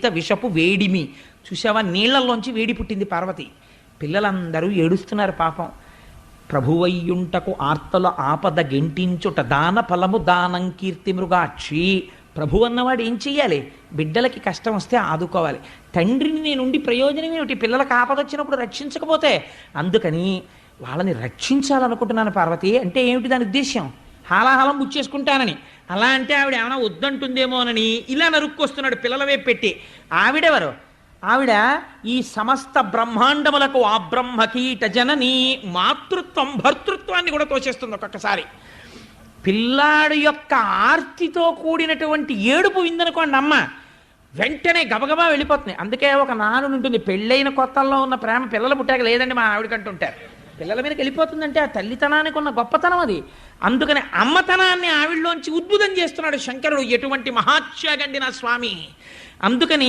విషపు వేడిమి. చూసావా, నీళ్లలోంచి వేడి పుట్టింది పార్వతి. పిల్లలందరూ ఏడుస్తున్నారు పాపం. ప్రభువయ్యుంటకు ఆర్తల ఆపద గెంటించుట దాన ఫలము దానం కీర్తి మృగాక్షి. ప్రభు అన్నవాడు ఏం చెయ్యాలి? బిడ్డలకి కష్టం వస్తే ఆదుకోవాలి. తండ్రిని నేనుండి ప్రయోజనం ఏమిటి? పిల్లలకు ఆపద వచ్చినప్పుడు రక్షించకపోతే. అందుకని వాళ్ళని రక్షించాలనుకుంటున్నాను పార్వతి. అంటే ఏమిటి దాని ఉద్దేశ్యం? హాలాహలం ముచ్చేసుకుంటానని. అలా అంటే ఆవిడ ఏమైనా వద్దంటుందేమోనని ఇలా నరుక్కొస్తున్నాడు పిల్లల వైపు పెట్టి. ఆవిడెవరు? ఆవిడ ఈ సమస్త బ్రహ్మాండములకు ఆ బ్రహ్మకీట జనని. మాతృత్వం భర్తృత్వాన్ని కూడా తోచేస్తుంది ఒక్కొక్కసారి. పిల్లాడు యొక్క ఆర్తితో కూడినటువంటి ఏడుపు విందనుకోండి అమ్మ, వెంటనే గబగబా వెళ్ళిపోతుంది. అందుకే ఒక నానుడు ఉంటుంది, పెళ్ళైన కొత్తల్లో ఉన్న ప్రేమ పిల్లలు పుట్టాక లేదండి మా ఆవిడకంటుంటారు. పిల్లల మీదకి వెళ్ళిపోతుందంటే ఆ తల్లితనానికి ఉన్న గొప్పతనం అది. అందుకని అమ్మతనాన్ని ఆవిడలోంచి ఉద్భుతం చేస్తున్నాడు శంకరుడు. ఎటువంటి మహాత్యాగండి నా స్వామి. అందుకని